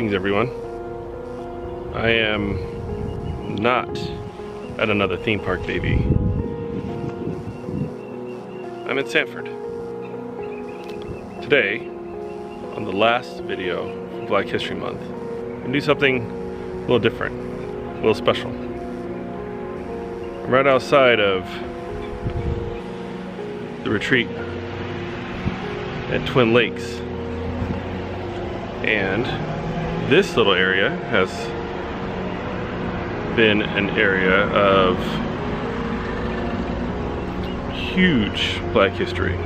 Greetings everyone. I am not at another theme park, baby. I'm in Sanford. Today, on the last video for Black History Month, I'm gonna do something a little different, a little special. I'm right outside of the retreat at Twin Lakes. And this little area has been an area of huge Black history.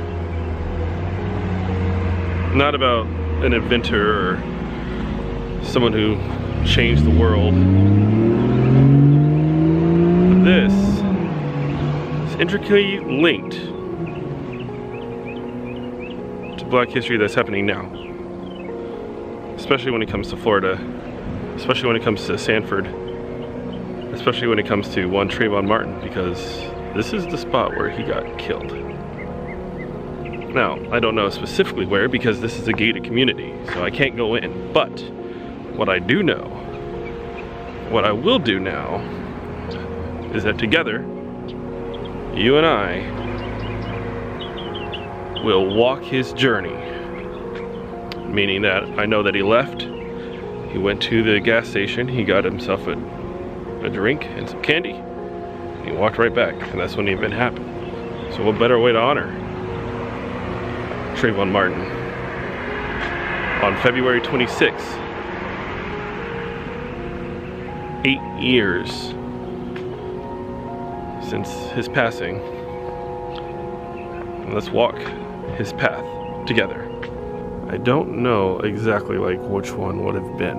Not about an inventor or someone who changed the world. But this is intricately linked to Black history that's happening now. Especially when it comes to Florida, especially when it comes to Sanford, especially when it comes to one Trayvon Martin, because this is the spot where he got killed. Now, I don't know specifically where because this is a gated community, so I can't go in. But what I do know, what I will do now, is that together, you and I will walk his journey. Meaning that I know that he left, he went to the gas station, he got himself a drink and some candy, and he walked right back, and that's when the event happened. So what better way to honor Trayvon Martin on February 26th, 8 years since his passing. And let's walk his path together. I don't know exactly like which one would have been,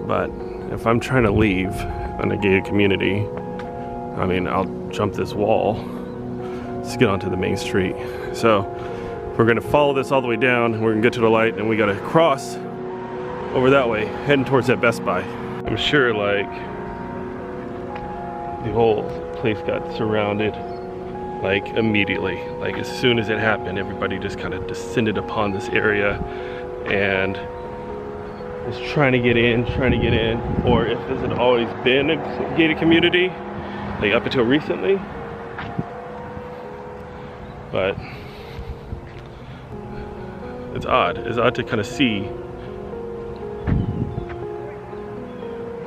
but if I'm trying to leave in a gated community, I mean, I'll jump this wall to get onto the main street. So we're gonna follow this all the way down, we're gonna get to the light, and we gotta cross over that way, heading towards that Best Buy. I'm sure like the whole place got surrounded like immediately. Like as soon as it happened, everybody just kind of descended upon this area and was trying to get in, or if this had always been a gated community, like up until recently. But it's odd to kind of see.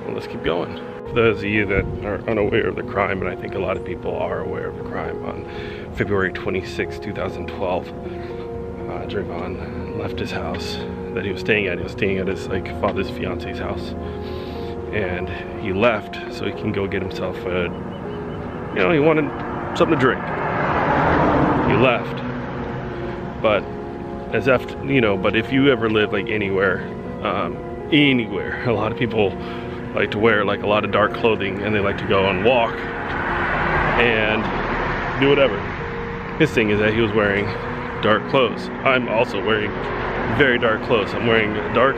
Well, let's keep going. For those of you that are unaware of the crime, and I think a lot of people are aware of the crime, on February 26, 2012, Trayvon left his house that he was staying at. He was staying at his father's fiance's house, and he left so he can go get himself a, he wanted something to drink. He left, but but if you ever live like anywhere, a lot of people like to wear like a lot of dark clothing, and they like to go and walk and do whatever. His thing is that he was wearing dark clothes. I'm also wearing very dark clothes. I'm wearing a dark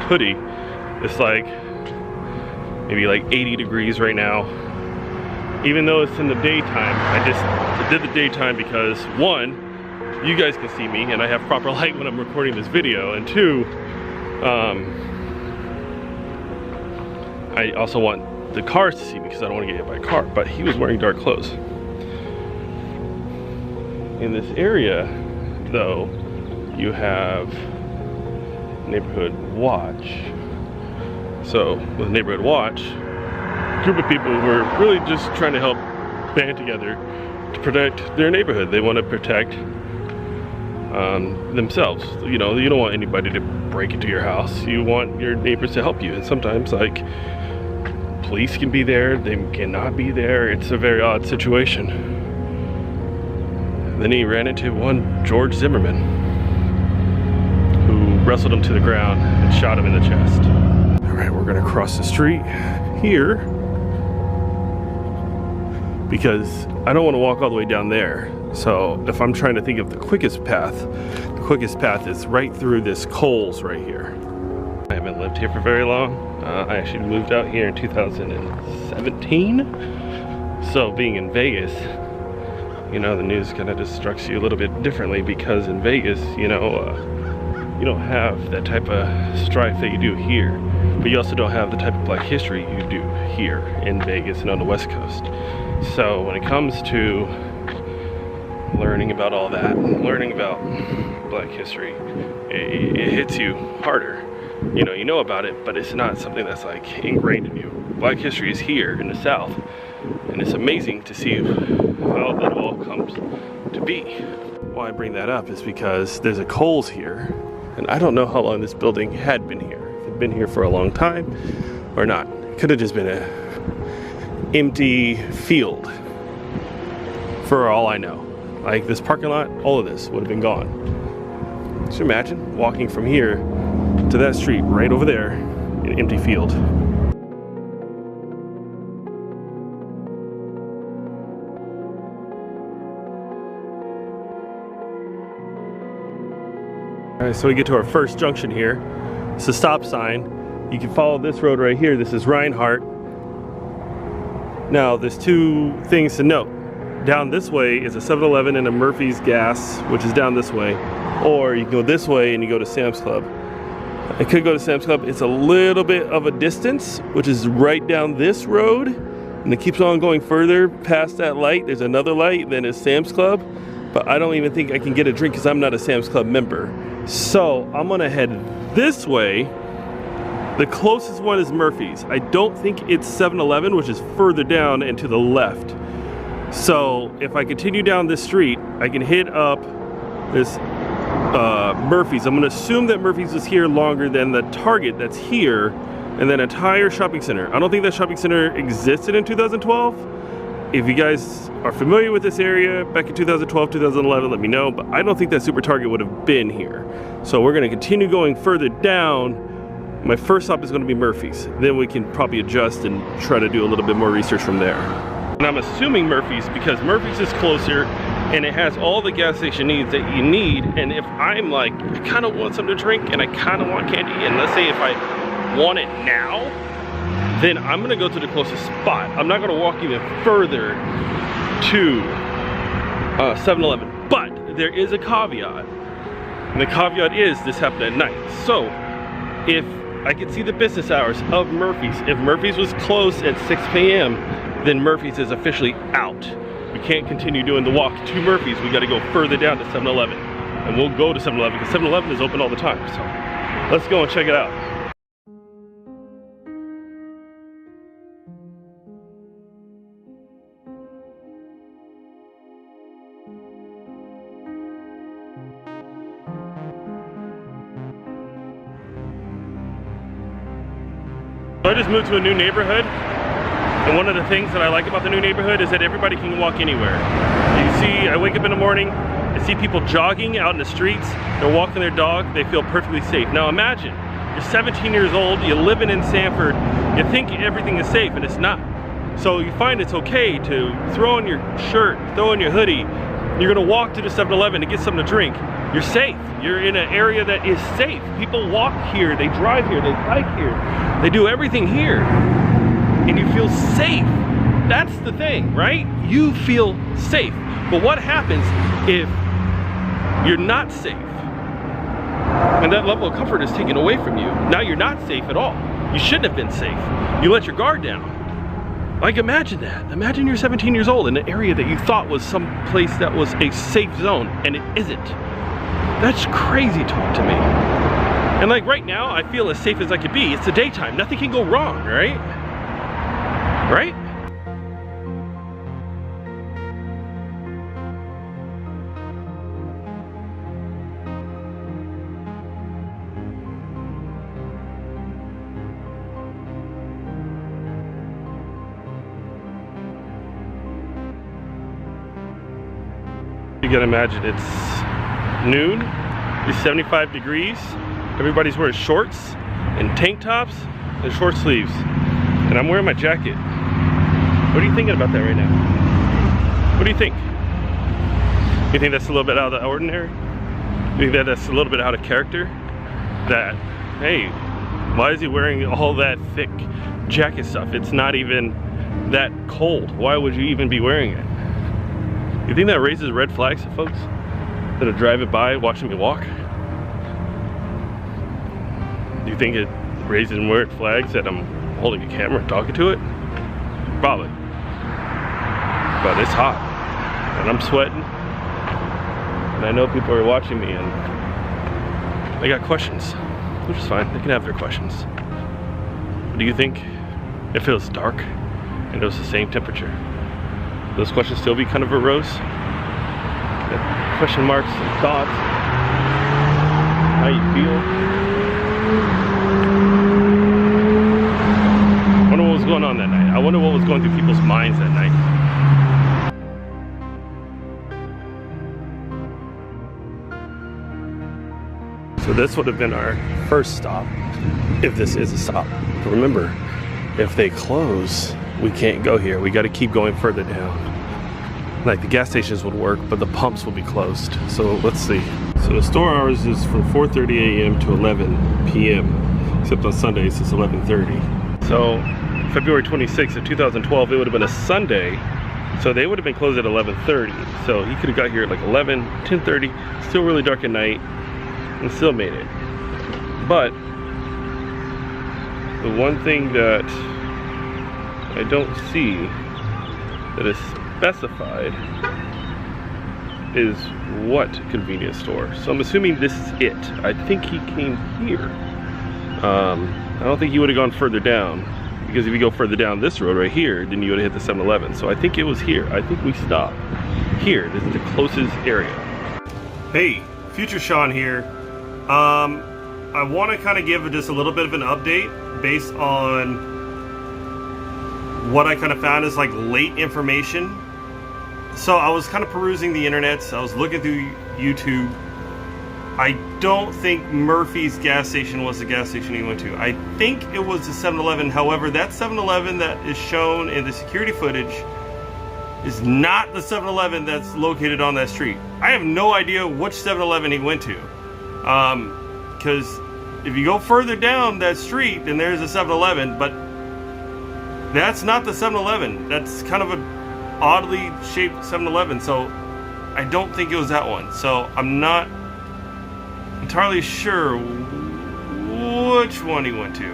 hoodie. It's like maybe like 80 degrees right now. Even though it's in the daytime, I did the daytime because one, you guys can see me and I have proper light when I'm recording this video, and two, I also want the cars to see me because I don't want to get hit by a car. But he was wearing dark clothes. In this area, though, you have neighborhood watch. So with neighborhood watch, a group of people who are really just trying to help band together to protect their neighborhood. They want to protect themselves. You don't want anybody to break into your house. You want your neighbors to help you, and sometimes like police can be there, they cannot be there. It's a very odd situation. And then he ran into one George Zimmerman, who wrestled him to the ground and shot him in the chest. All right, we're gonna cross the street here because I don't want to walk all the way down there. So if I'm trying to think of the quickest path is right through this Kohl's right here. I haven't lived here for very long. I actually moved out here in 2017. So being in Vegas, the news kind of just strikes you a little bit differently because in Vegas, You don't have that type of strife that you do here, but you also don't have the type of black history you do here in Vegas and on the West Coast. So when it comes to learning about all that, learning about black history, it hits you harder. You know about it, but it's not something that's like ingrained in you. Black history is here in the South, and it's amazing to see how that all comes to be. Why I bring that up is because there's a Kohl's here, and I don't know how long this building had been here. If it had been here for a long time or not. It could have just been an empty field for all I know. Like this parking lot, all of this would have been gone. Just imagine walking from here to that street right over there in an empty field. All right, so we get to our first junction here. It's a stop sign. You can follow this road right here. This is Reinhardt. Now, there's two things to note. Down this way is a 7-Eleven and a Murphy's Gas, which is down this way. Or you can go this way and you go to Sam's Club. I could go to Sam's Club. It's a little bit of a distance, which is right down this road. And it keeps on going further past that light. There's another light, then it's Sam's Club. But I don't even think I can get a drink because I'm not a Sam's Club member. So I'm gonna head this way. The closest one is Murphy's. I don't think it's 7-Eleven, which is further down and to the left. So if I continue down this street, I can hit up this Murphy's. I'm gonna assume that Murphy's was here longer than the Target that's here, and then a Tire shopping center. I don't think that shopping center existed in 2012. If you guys are familiar with this area back in 2012, 2011, let me know, but I don't think that Super Target would have been here. So we're gonna continue going further down. My first stop is gonna be Murphy's. Then we can probably adjust and try to do a little bit more research from there. And I'm assuming Murphy's because Murphy's is closer and it has all the gas station needs that you need. And if I'm like, I kind of want something to drink and I kind of want candy, and let's say if I want it now, then I'm gonna go to the closest spot. I'm not gonna walk even further to 7-Eleven. But there is a caveat. And the caveat is this happened at night. So if I could see the business hours of Murphy's, if Murphy's was closed at 6 p.m., then Murphy's is officially out. We can't continue doing the walk to Murphy's. We got to go further down to 7-Eleven. And we'll go to 7-Eleven because 7-Eleven is open all the time. So let's go and check it out. So I just moved to a new neighborhood. And one of the things that I like about the new neighborhood is that everybody can walk anywhere. You see, I wake up in the morning, I see people jogging out in the streets, they're walking their dog, they feel perfectly safe. Now imagine, you're 17 years old, you're living in Sanford, you think everything is safe and it's not. So you find it's okay to throw on your shirt, throw on your hoodie, you're gonna walk to the 7-Eleven to get something to drink. You're safe, you're in an area that is safe. People walk here, they drive here, they bike here, they do everything here. And you feel safe. That's the thing, right? You feel safe. But what happens if you're not safe? And that level of comfort is taken away from you. Now you're not safe at all. You shouldn't have been safe. You let your guard down. Like imagine that. Imagine you're 17 years old in an area that you thought was some place that was a safe zone and it isn't. That's crazy talk to me. And like right now, I feel as safe as I could be. It's the daytime. Nothing can go wrong, right? Right? You gotta imagine it's noon, it's 75 degrees, everybody's wearing shorts and tank tops and short sleeves, and I'm wearing my jacket. What are you thinking about that right now? What do you think? You think that's a little bit out of the ordinary? You think that that's a little bit out of character? That, hey, why is he wearing all that thick jacket stuff? It's not even that cold. Why would you even be wearing it? You think that raises red flags to folks that are driving by watching me walk? think it raising weird flags that I'm holding a camera and talking to it? Probably. But it's hot and I'm sweating and I know people are watching me and I got questions, which is fine. They can have their questions. What do you think if it was dark and it was the same temperature? Those questions still be kind of arose? Question marks and thoughts. How you feel? I wonder what was going on that night. I wonder what was going through people's minds that night. So this would have been our first stop, if this is a stop. But remember, if they close, we can't go here. We got to keep going further down. Like the gas stations would work, but the pumps will be closed. So let's see. So the store hours is from 4:30 a.m. to 11 p.m. Except on Sundays it's 11:30. So February 26th of 2012, it would have been a Sunday. So they would have been closed at 11:30. So he could have got here at like 11, 10:30, still really dark at night, and still made it. But the one thing that I don't see that is specified is what convenience store. So I'm assuming this is it. I think he came here. I don't think he would have gone further down, because if you go further down this road right here, then you would have hit the 7-Eleven. So I think it was here. I think we stopped here. This is the closest area. Hey, Future Sean here. I want to kind of give just a little bit of an update based on what I kind of found as like late information. So I was kind of perusing the internet, I was looking through YouTube. I don't think Murphy's gas station was the gas station he went to. I think it was the 7-Eleven. However, that 7-Eleven that is shown in the security footage is not the 7-Eleven that's located on that street. I have no idea which 7-Eleven he went to. Because if you go further down that street, then there's a 7-Eleven, but that's not the 7-Eleven. That's kind of a oddly shaped 7-Eleven, so I don't think it was that one. So I'm not entirely sure which one he went to.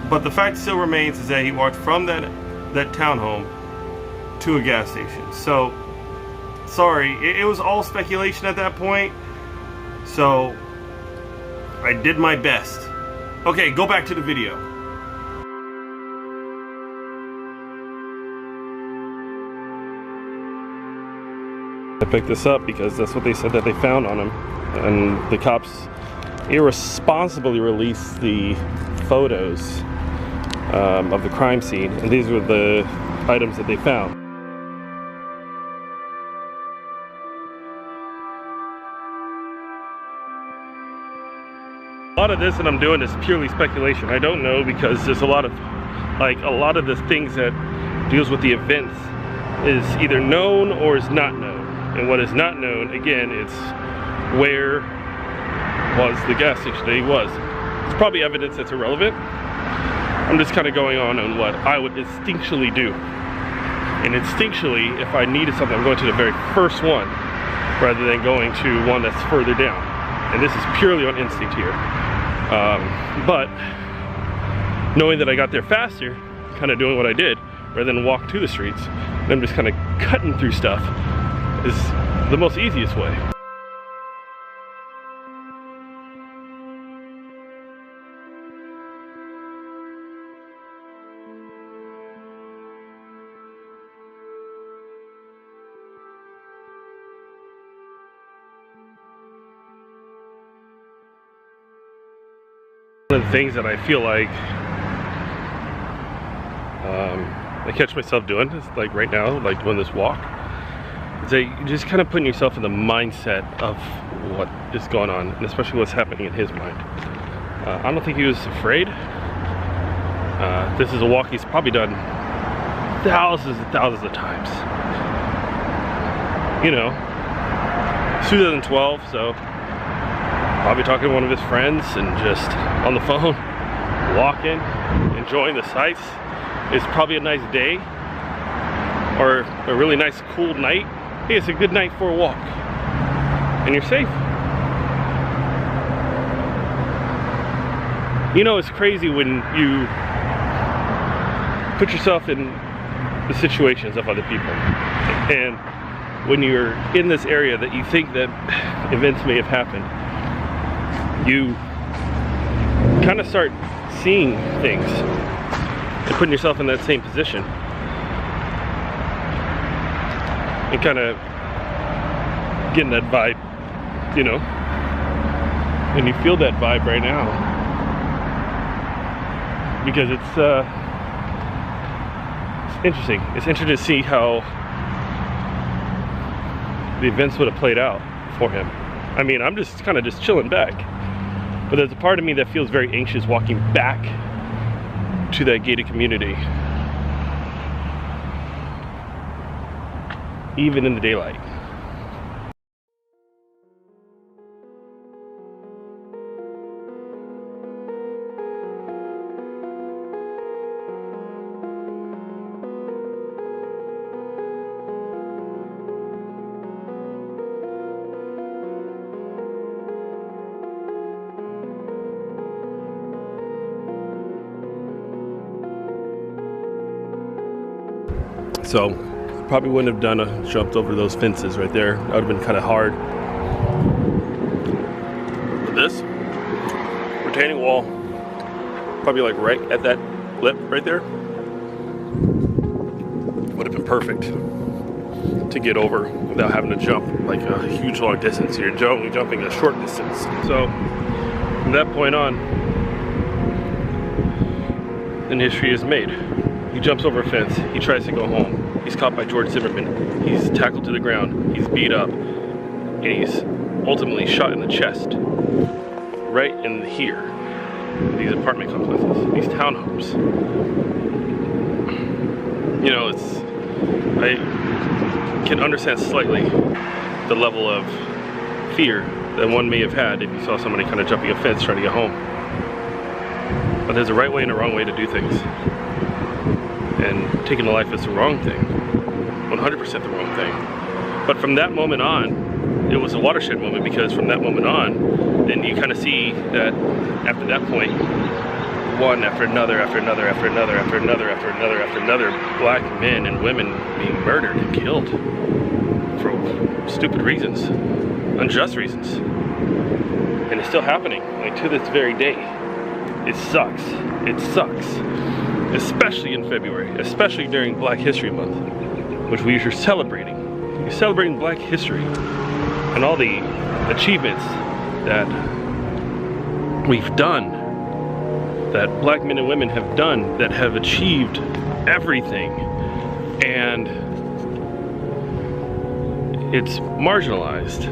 But the fact still remains is that he walked from that townhome to a gas station. So sorry, it was all speculation at that point. So I did my best. Okay, go back to the video. I picked this up because that's what they said that they found on him, and the cops irresponsibly released the photos of the crime scene, and these were the items that they found. A lot of this that I'm doing is purely speculation. I don't know, because there's a lot of the things that deals with the events is either known or is not known. And what is not known, again, it's where was the gas station that he was. It's probably evidence that's irrelevant. I'm just kind of going on what I would instinctually do. And instinctually, if I needed something, I'm going to the very first one rather than going to one that's further down. And this is purely on instinct here. But knowing that I got there faster, kind of doing what I did, rather than walk to the streets, then just kind of cutting through stuff is the most easiest way. One of the things that I feel like I catch myself doing is like right now, like doing this walk, is that you're just kind of putting yourself in the mindset of what is going on, and especially what's happening in his mind. I don't think he was afraid. This is a walk he's probably done thousands and thousands of times. You know, it's 2012, so probably talking to one of his friends and just on the phone, walking, enjoying the sights. It's probably a nice day or a really nice cool night. Hey, it's a good night for a walk and you're safe. You know, it's crazy when you put yourself in the situations of other people, and when you're in this area that you think that events may have happened, you kind of start seeing things and putting yourself in that same position and kind of getting that vibe, you know, and you feel that vibe right now because it's interesting. It's interesting to see how the events would have played out for him. I mean, I'm just kind of just chilling back, but there's a part of me that feels very anxious walking back to that gated community, even in the daylight. So probably wouldn't have jumped over those fences right there. That would have been kind of hard. But this retaining wall, probably like right at that lip right there, would have been perfect to get over without having to jump like a huge long distance. You're only jumping a short distance. So from that point on, then history is made. He jumps over a fence, he tries to go home. He's caught by George Zimmerman. He's tackled to the ground, he's beat up, and he's ultimately shot in the chest. Right in here, these apartment complexes, these townhomes. You know, I can understand slightly the level of fear that one may have had if you saw somebody kind of jumping a fence trying to get home. But there's a right way and a wrong way to do things. And taking a life is the wrong thing, 100% the wrong thing. But from that moment on, it was a watershed moment, because from that moment on, then you kind of see that after that point, one after another, after another, after another, after another, after another, after another, black men and women being murdered and killed for stupid reasons, unjust reasons. And it's still happening, like to this very day. It sucks. It sucks. Especially in February, especially during Black History Month, which we are celebrating. We're celebrating Black history and all the achievements that we've done, that black men and women have done, that have achieved everything. And it's marginalized.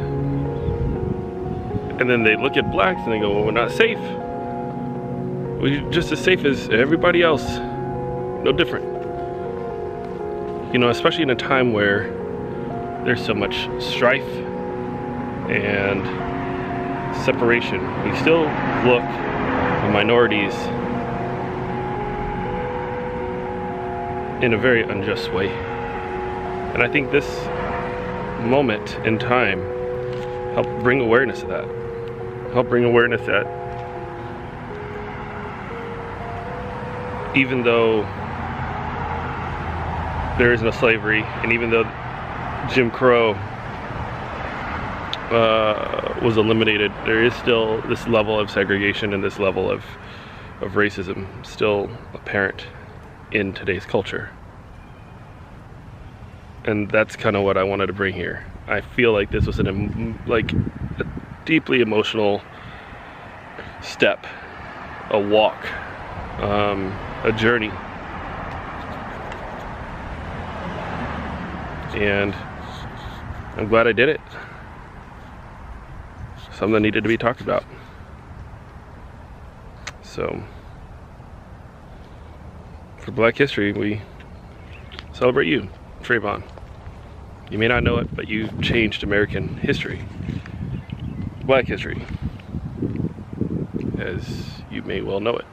And then they look at blacks and they go, well, we're not safe. We're just as safe as everybody else. No different. You know, especially in a time where there's so much strife and separation. We still look at minorities in a very unjust way. And I think this moment in time helped bring awareness of that. Helped bring awareness that even though there is no slavery, and even though Jim Crow was eliminated, there is still this level of segregation and this level of racism still apparent in today's culture. And that's kind of what I wanted to bring here. I feel like this was a deeply emotional step, a walk, a journey. And I'm glad I did it. Something that needed to be talked about. So, for Black History, we celebrate you, Trayvon. You may not know it, but you changed American history. Black history, as you may well know it.